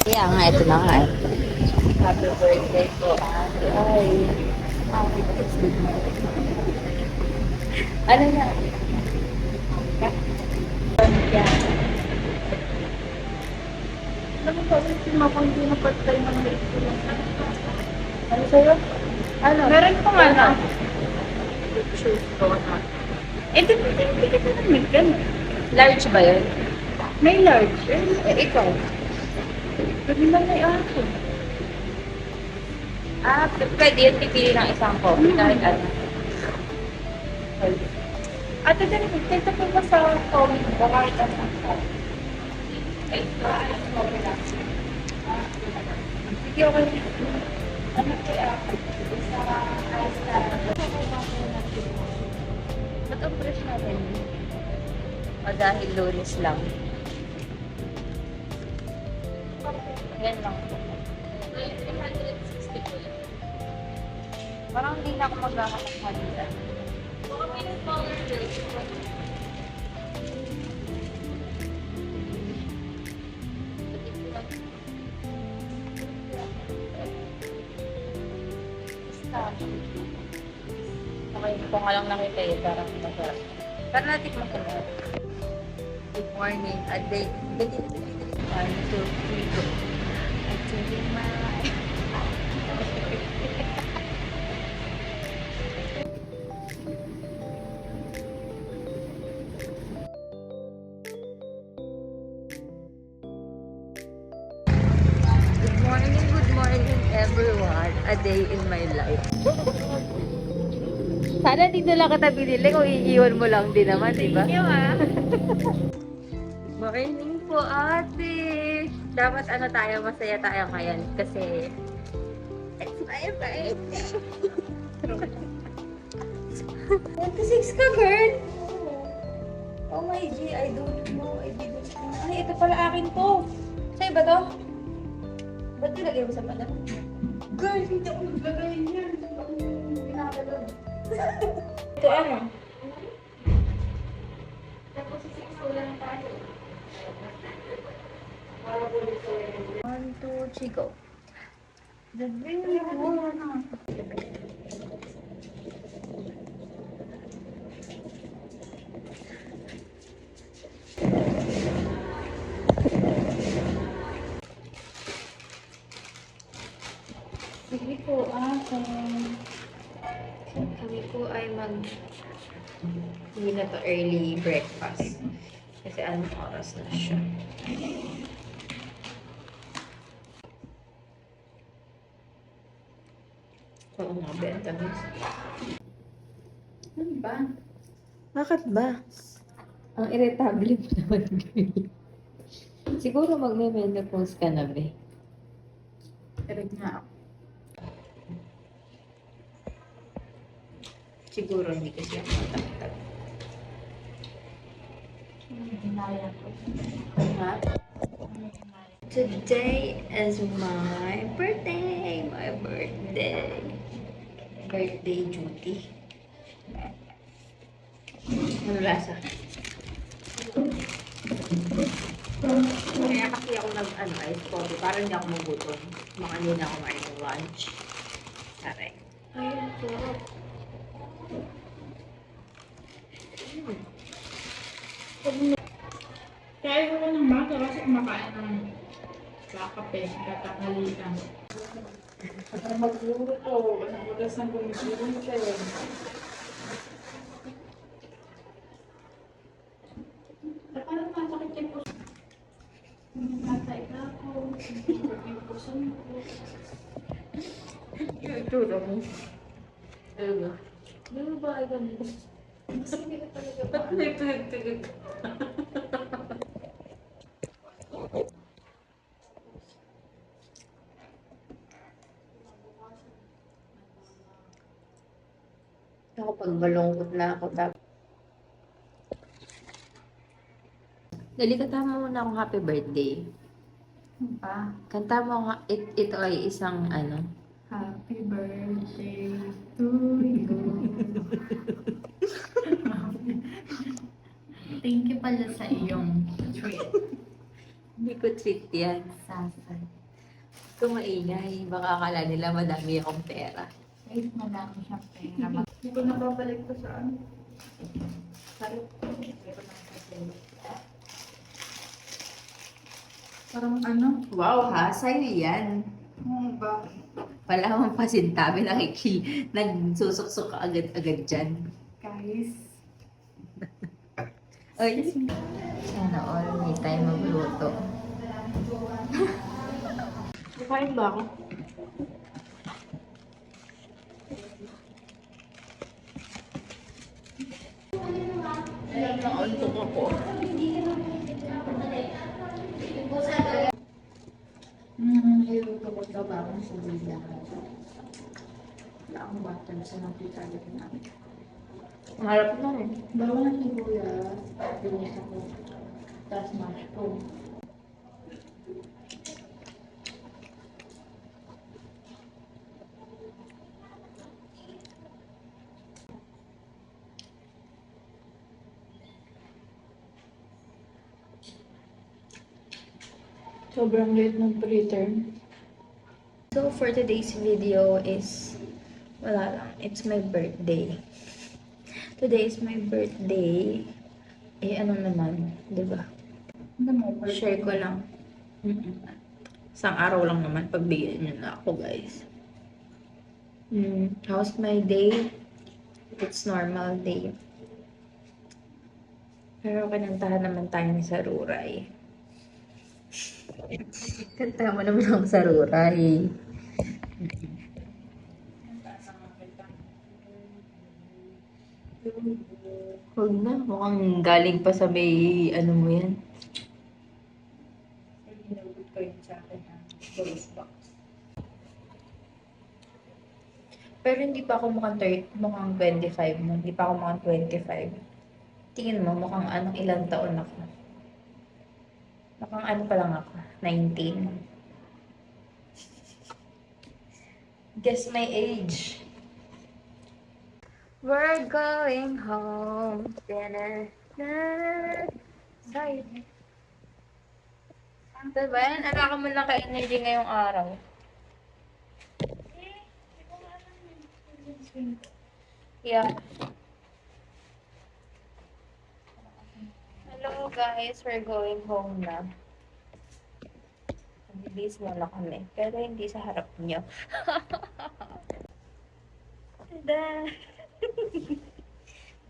Kaya nga, ito na nga eh. Happy birthday po, ate. Ay, happy birthday. Ano na? Alam mo ba, si Mama hindi na part-time ng restaurant. Ano sa'yo? Ano? Meron pa nga na. Shoes ko na. Eh, hindi kita namin gano'n. Large ba yun? May large. Ikaw? Pwede na may ako. Ah, pwede yun. Pipili ng isang coffee. Kahit ano. Ate, dito po ba sa comment ko kahit ano? Ay, okay lang. Sige, okay. Ano kaya? Sa ice na. Ba't ang fresh natin? O dahil lunes lang. Yan lang. 360 po yun. Parang hindi na ako magkakakas kanila. Baka may smaller rate. Okay, ko nga lang nakita eh, parang masarap. Pero natikman ko na. Good morning. A day. Dali. 1, 2, 3, go. I tell you my good morning everyone. A day in my life. Sana dito lang kita binili kung iiwan mo lang din naman, di ba? Thank you, ah. Morning po, ate. Dapat ano tayo, masaya tayo ngayon kasi it's my birthday. 26 ka, girl? Oh my G, I don't know. I didn't know. Ay, ito pala akin to. Sa'yo ba to? Ba't nilagay mo sa pala? Girl, hindi ako naglagay niyan. Hindi ako pinakalag. Ito ano? Tapos sisik lang tayo. 1, 2, 3, go. The very one. Sige po, Kami po ay hindi na to early breakfast. Kasi anong oras na siya. Oo nga, benta na. ano ba? Bakit ba? Ang irritable mo naman, girl. Siguro magme-menopause ka na, be. Erag nga ako. Siguro hindi kasi ako mataktak. Hinaya ko. Ha? Today is my birthday! My birthday! Birthday duty. Ano lasa? Kaya kasi ako ice coffee. Parang hindi ako magutom. Baka hindi na ako kumain ng lunch. Saray. Ayun, sarap. Kaya ko ng bata kasi kumakain ng kakape, katanghalian. Magluluto ko, nagulas ng gumisuluto. Parang masakit yung puso. Natay ka ako, yung puso ko. Ito lang. Ano? Ano ba ay ganun? Masakit ka talaga ba? Ba't may pinagtigig? Ako pag malungkot na ako tapos. Dali, kanta mo muna akong happy birthday. Pa, Kanta mo nga, ito ay isang ano. happy birthday to you. Thank you pala sa iyong treat. Hindi ko treat yan. Sasay. Kung maingay, baka akala nila madami akong pera. Kahit madami siyang pera. Hindi ko nababalik ko sa ano. Sorry. Hindi ko nakapagpapalik. Parang ano? Wow ha, sa'yo yan. Ba? Wala akong pasintabi, nagsusuksok ka agad-agad dyan. Guys. Ay, sana all may time magluto. Kain ba ako? Nakauntok ako. Iluto ko daw ba akong sibila. Wala akong butter sa nakita namin. Ang harap na eh. Bawang ng sibuyas, binis ako. Tapos mushroom. Sobrang late ng pre-term. So, for today's video is, wala lang, it's my birthday. Today is my birthday. Eh, ano naman, di ba? Share ko lang. Isang araw lang naman, pagbigyan nyo na ako, guys. How's my day? It's normal day. Pero kinantahan naman tayo ni Saruray. Kanta mo naman ako sa ruray. Huwag na, mukhang galing pa sa may ano mo yan. Hinugot ko yun sa akin na voice box. Pero hindi pa ako mukhang 25 mo. Hindi pa ako mukhang 25. Tingin mo, mukhang anong ilang taon ako. Mukhang ano pa lang ako. 19. Guess my age. We're going home. Sorry. Diba yan? Ala ka mo lang ka-energy ngayong araw. Yeah. Hello guys, we're going home na. Bilis muna kami, pero hindi sa harap nyo. Tada!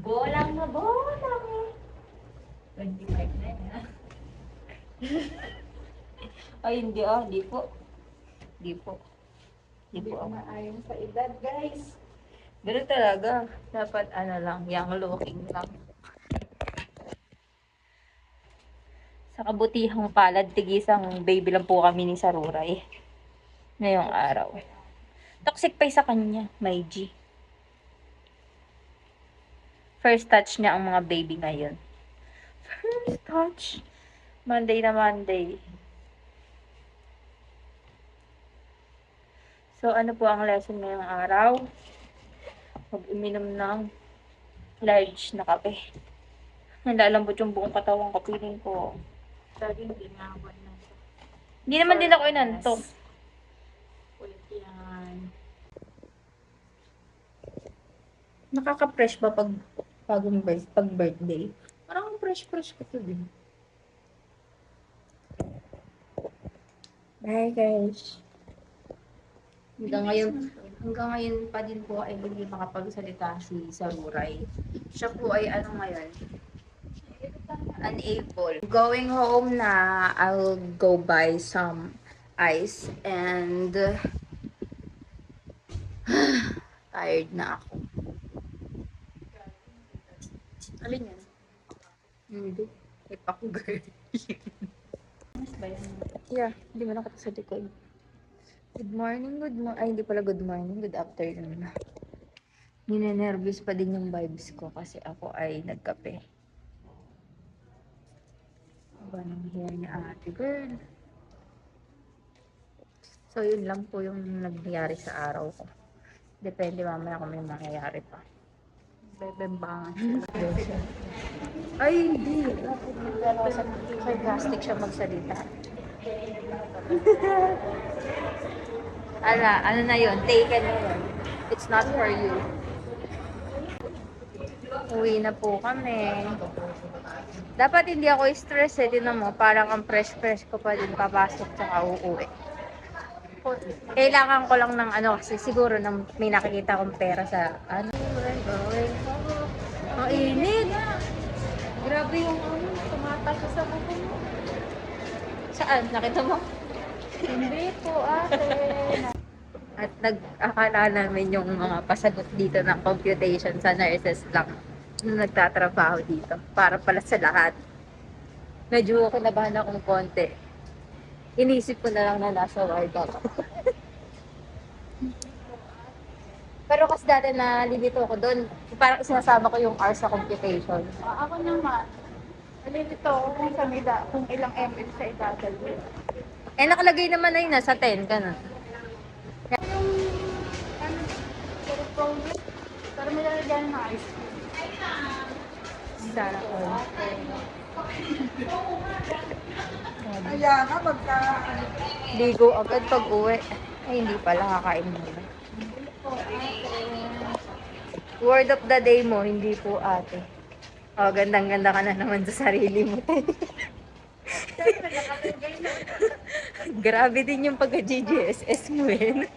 Bolang na bolang! 25 na yan, ha? Ay, hindi di po. Di po. Di Hindi po ko ako. maayon sa edad, guys. Ganun talaga. Dapat ano lang, young looking lang. Sa kabutihang palad, tigisang baby lang po kami ni Saruray. Ngayong araw. Toxic pa sa kanya, my G. First touch niya ang mga baby ngayon. First touch. Monday na Monday. So, ano po ang lesson ngayong araw? Mag-uminom ng large na kape. Nalalambot yung buong katawan ko. Feeling ko. Lagi hindi nga ako na. Hindi naman din ako inantok. Ulit yan. Nakaka-fresh ba pag birthday? Parang fresh ko to din. Bye guys. Hanggang ngayon pa din po ay hindi makapagsalita si Saruray. Siya po ay ano ngayon? Unable. Going home na, I'll go buy some ice and tired na ako. Alin yan? Hindi. Hip ako girl. Mas ba yan? Yeah, hindi mo nakita sa likod. Good morning, ay hindi pala good morning, good afternoon. Ninenervous pa din yung vibes ko kasi ako ay nagkape. Aba nang hair ni ate girl. So yun lang po yung nangyari sa araw ko. Depende mamaya kung may mangyayari pa. Bebembangan sila. Ay, hindi. Pero sarcastic siya magsalita. Ano na yun? Taken na yun. It's not for you. Uwi na po kami. Dapat hindi ako stress eh. Tinan mo, parang ang fresh-fresh ko pa din papasok tsaka uuwi. Kailangan ko lang ng ano kasi siguro nang may nakikita kong pera sa ano. Ang init! Grabe yung ano, tumatas sa buko mo. Saan? Nakita mo? Hindi po, ate. At nag-akala namin yung mga pasagot dito ng computation sa nurses lang na nagtatrabaho dito. Para pala sa lahat. Medyo kinabahan akong konti. Inisip ko na lang na nasa ward ako. Pero kasi dati nalilito ko doon. Parang sinasama ko yung hours sa computation. Ako naman. Nalilito ako kung sa kung ilang ml sa idadalo. Eh nakalagay naman na yun, nasa 10 ka na. Yung, ano, pero problem. Pero may lalagyan ng ice cream. Sana all. Kaya nga, Ligo agad pag uwi. Ay, hindi pala, kakain muna. Word of the day mo, hindi po ate. Oh, gandang-ganda ka na naman sa sarili mo. Grabe din yung pagka-GGSS mo eh.